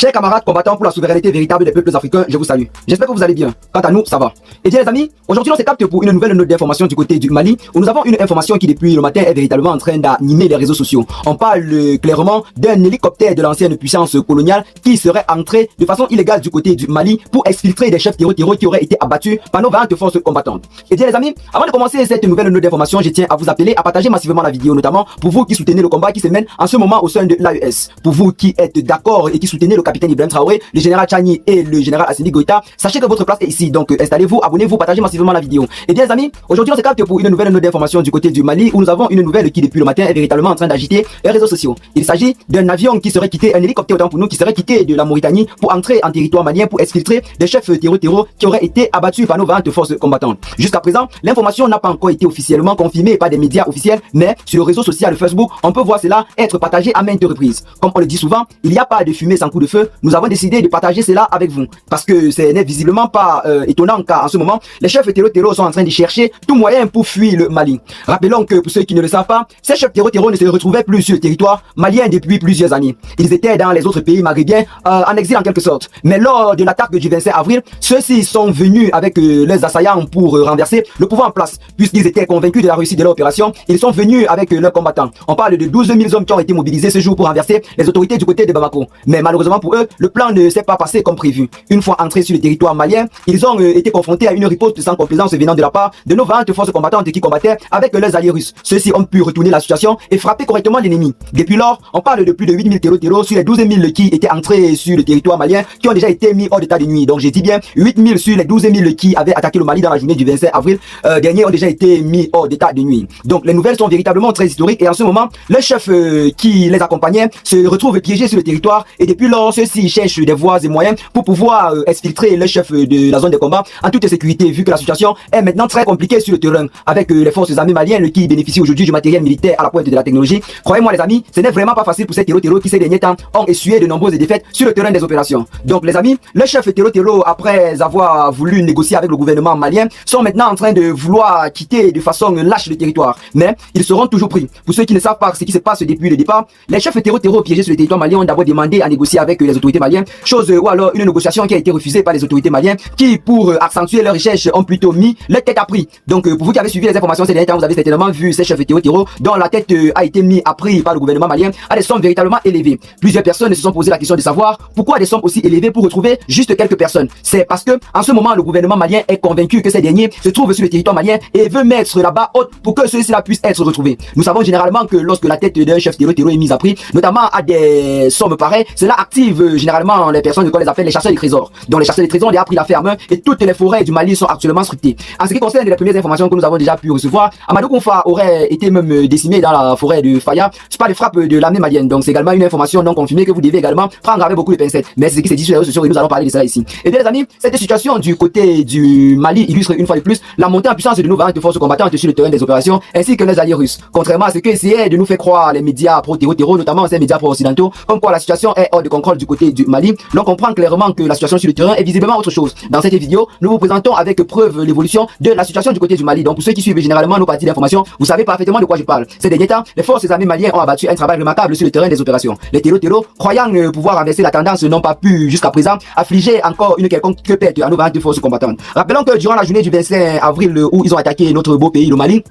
Chers camarades combattants pour la souveraineté véritable des peuples africains, je vous salue. J'espère que vous allez bien. Quant à nous, ça va. Et bien les amis, aujourd'hui on se capte pour une nouvelle note d'information du côté du Mali, où nous avons une information qui depuis le matin est véritablement en train d'animer les réseaux sociaux. On parle clairement d'un hélicoptère de l'ancienne puissance coloniale qui serait entré de façon illégale du côté du Mali pour exfiltrer des chefs terroristes qui auraient été abattus par nos vaillantes forces combattantes. Et bien les amis, avant de commencer cette nouvelle note d'information, je tiens à vous appeler à partager massivement la vidéo, notamment pour vous qui soutenez le combat qui se mène en ce moment au sein de l'AES. Pour vous qui êtes d'accord et qui soutenez le capitaine Ibrahim Traoré, le général Tchani et le général Assimi Goïta, sachez que votre place est ici. Donc installez-vous, abonnez-vous, partagez massivement la vidéo. Et bien les amis, aujourd'hui on se capte pour une nouvelle note d'information du côté du Mali où nous avons une nouvelle qui depuis le matin est véritablement en train d'agiter les réseaux sociaux. Il s'agit d'un avion qui serait quitté, un hélicoptère autant pour nous, qui serait quitté de la Mauritanie pour entrer en territoire malien pour exfiltrer des chefs terroristes qui auraient été abattus par nos vaillantes forces combattantes. Jusqu'à présent, l'information n'a pas encore été officiellement confirmée par des médias officiels, mais sur le réseau social Facebook, on peut voir cela être partagé à maintes reprises. Comme on le dit souvent, il n'y a pas de fumée sans coup de feu. Nous avons décidé de partager cela avec vous parce que ce n'est visiblement pas étonnant car en ce moment, les chefs terroristes sont en train de chercher tout moyen pour fuir le Mali. Rappelons que pour ceux qui ne le savent pas, ces chefs terroristes ne se retrouvaient plus sur le territoire malien depuis plusieurs années. Ils étaient dans les autres pays maghrébins en exil en quelque sorte. Mais lors de l'attaque du 25 avril, ceux-ci sont venus avec leurs assaillants pour renverser le pouvoir en place. Puisqu'ils étaient convaincus de la réussite de leur opération, ils sont venus avec leurs combattants. On parle de 12 000 hommes qui ont été mobilisés ce jour pour renverser les autorités du côté de Bamako. Mais malheureusement pour eux, le plan ne s'est pas passé comme prévu. Une fois entrés sur le territoire malien, ils ont été confrontés à une riposte sans complaisance venant de la part de nos vaillantes forces combattantes qui combattaient avec leurs alliés russes. Ceux-ci ont pu retourner la situation et frapper correctement l'ennemi. Depuis lors, on parle de plus de 8 000 terroristes sur les 12 000 qui étaient entrés sur le territoire malien qui ont déjà été mis hors d'état de nuit. Donc j'ai dit bien 8 000 sur les 12 000 qui avaient attaqué le Mali dans la journée du 25 avril dernier ont déjà été mis hors d'état de nuit. Donc les nouvelles sont véritablement très historiques et en ce moment, le chef qui les accompagnait se retrouve piégé sur le territoire et depuis lors, ceux-ci cherchent des voies et moyens pour pouvoir exfiltrer le chef de la zone de combat en toute sécurité vu que la situation est maintenant très compliquée sur le terrain avec les forces armées maliennes qui bénéficient aujourd'hui du matériel militaire à la pointe de la technologie. Croyez-moi les amis, ce n'est vraiment pas facile pour ces terroristes qui ces derniers temps ont essuyé de nombreuses défaites sur le terrain des opérations. Donc les amis, le chef terroriste après avoir voulu négocier avec le gouvernement malien sont maintenant en train de vouloir quitter de façon lâche le territoire. Mais ils seront toujours pris. Pour ceux qui ne savent pas ce qui se passe depuis le départ, les chefs terroristes piégés sur le territoire malien ont d'abord demandé à négocier avec les autorités maliennes, chose ou alors une négociation qui a été refusée par les autorités maliennes qui pour accentuer leur recherche ont plutôt mis leur tête à prix. Donc pour vous qui avez suivi les informations ces derniers temps, vous avez certainement vu ces chefs terroristes dont la tête a été mise à prix par le gouvernement malien à des sommes véritablement élevées. Plusieurs personnes se sont posé la question de savoir pourquoi des sommes aussi élevées pour retrouver juste quelques personnes. C'est parce que en ce moment le gouvernement malien est convaincu que ces derniers se trouvent sur le territoire malien et veut mettre là-bas haute pour que ceux-ci-là puissent être retrouvés. Nous savons généralement que lorsque la tête d'un chef terroriste est mise à prix, notamment à des sommes pareilles, cela active généralement les personnes qu'on les appelle les chasseurs de trésors. Donc les chasseurs de trésors ont pris la ferme et toutes les forêts du Mali sont actuellement scrutées. En ce qui concerne les premières informations que nous avons déjà pu recevoir, Amadou Koufa aurait été même décimé dans la forêt de Faya par les frappes de l'armée malienne. Donc c'est également une information non confirmée que vous devez également prendre avec beaucoup de pincettes. Mais c'est ce qui s'est dit sur les réseaux sociaux et nous allons parler de cela ici. Et bien les amis, cette situation du côté du Mali illustre une fois de plus la montée en puissance de nos vaillantes forces combattantes sur le terrain des opérations ainsi que les alliés russes. Contrairement à ce que essayaient de nous faire croire les médias pro-terror, notamment ces médias pro-occidentaux, comme quoi la situation est hors de contrôle du côté du Mali, l'on comprend clairement que la situation sur le terrain est visiblement autre chose. Dans cette vidéo, nous vous présentons avec preuve l'évolution de la situation du côté du Mali. Donc pour ceux qui suivent généralement nos parties d'information, vous savez parfaitement de quoi je parle. Ces derniers temps, les forces armées maliennes ont abattu un travail remarquable sur le terrain des opérations. Les terroristes, croyant pouvoir renverser la tendance, n'ont pas pu jusqu'à présent affliger encore une quelconque perte à nos vaillantes forces combattantes. Rappelons que durant la journée du 25 avril où ils ont attaqué notre beau pays, le Mali,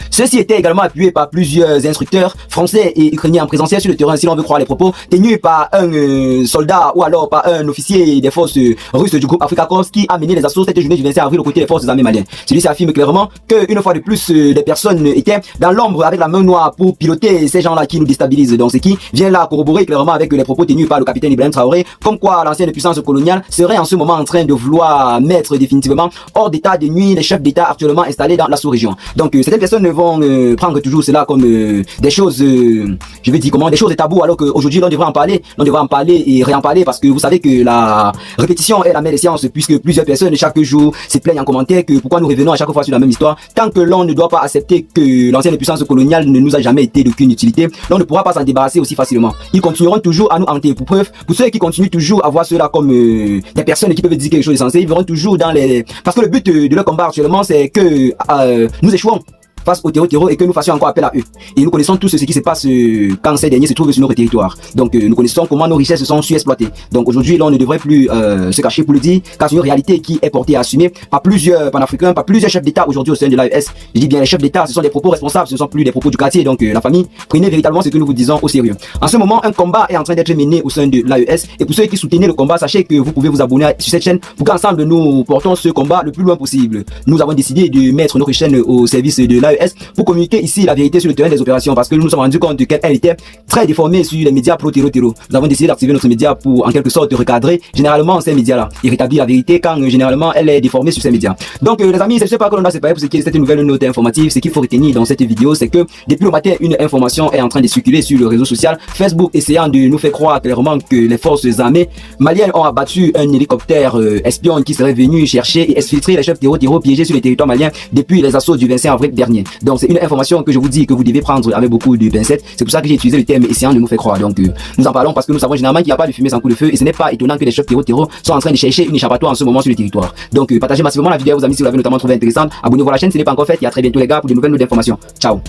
ceux-ci étaient également appuyés par plusieurs instructeurs français et ukrainiens en présentiel sur le terrain, si l'on veut croire les propos, tenus par un soldat ou alors par un officier des forces russes du groupe Africa Corps qui a mené les assauts cette journée du 25 avril aux côtés des forces armées maliennes. Celui-ci affirme clairement qu'une fois de plus, des personnes étaient dans l'ombre avec la main noire pour piloter ces gens-là qui nous déstabilisent. Donc ce qui vient là corroborer clairement avec les propos tenus par le capitaine Ibrahim Traoré, comme quoi l'ancienne puissance coloniale serait en ce moment en train de vouloir mettre définitivement hors d'état de nuit les chefs d'État actuellement installés dans la sous-région. Donc certaines personnes vont prendre toujours cela comme des choses, je veux dire comment, des choses tabous, alors qu'aujourd'hui l'on devrait en parler, et réen parler parce que vous savez que la répétition est la mère des sciences puisque plusieurs personnes chaque jour se plaignent en commentaire que pourquoi nous revenons à chaque fois sur la même histoire. Tant que l'on ne doit pas accepter que l'ancienne puissance coloniale ne nous a jamais été d'aucune utilité, l'on ne pourra pas s'en débarrasser aussi facilement. Ils continueront toujours à nous hanter. Pour preuve, pour ceux qui continuent toujours à voir cela comme des personnes qui peuvent dire quelque chose de sensé, ils verront toujours dans les... Parce que le but de leur combat actuellement c'est que nous échouons. face au terreau et que nous fassions encore appel à eux. Et nous connaissons tous ce qui se passe quand ces derniers se trouvent sur notre territoire. Donc nous connaissons comment nos richesses sont surexploitées. Donc aujourd'hui, là, on ne devrait plus se cacher pour le dire, car c'est une réalité qui est portée à assumer par plusieurs panafricains, par plusieurs chefs d'État aujourd'hui au sein de l'AES. Je dis bien les chefs d'État, ce sont des propos responsables, ce ne sont plus des propos du quartier. Donc la famille, prenez véritablement ce que nous vous disons au sérieux. En ce moment, un combat est en train d'être mené au sein de l'AES. Et pour ceux qui soutenaient le combat, sachez que vous pouvez vous abonner sur cette chaîne pour qu'ensemble nous portons ce combat le plus loin possible. Nous avons décidé de mettre notre chaîne au service de l'AES pour communiquer ici la vérité sur le terrain des opérations, parce que nous nous sommes rendus compte qu'elle était très déformée sur les médias pro-terreau. Nous avons décidé d'activer notre média pour en quelque sorte recadrer généralement ces médias-là et rétablir la vérité quand généralement elle est déformée sur ces médias. Donc les amis, c'est pas que l'on doit séparer pour ce qui est cette nouvelle note informative. Ce qu'il faut retenir dans cette vidéo, c'est que depuis le matin, une information est en train de circuler sur le réseau social Facebook, essayant de nous faire croire clairement que les forces armées maliennes ont abattu un hélicoptère espion qui serait venu chercher et exfiltrer les chefs terreau piégés sur le territoire malien depuis les assauts du 25 avril dernier. Donc c'est une information que je vous dis que vous devez prendre avec beaucoup de pincettes. C'est pour ça que j'ai utilisé le terme essayant de nous faire croire. Donc nous en parlons parce que nous savons généralement qu'il n'y a pas de fumée sans coup de feu, et ce n'est pas étonnant que les chefs terreau sont en train de chercher une échappatoire en ce moment sur le territoire. Donc partagez massivement la vidéo à vos amis si vous l'avez notamment trouvé intéressante. Abonnez-vous à la chaîne si ce n'est pas encore fait, et à très bientôt les gars pour de nouvelles notes d'informations. Ciao.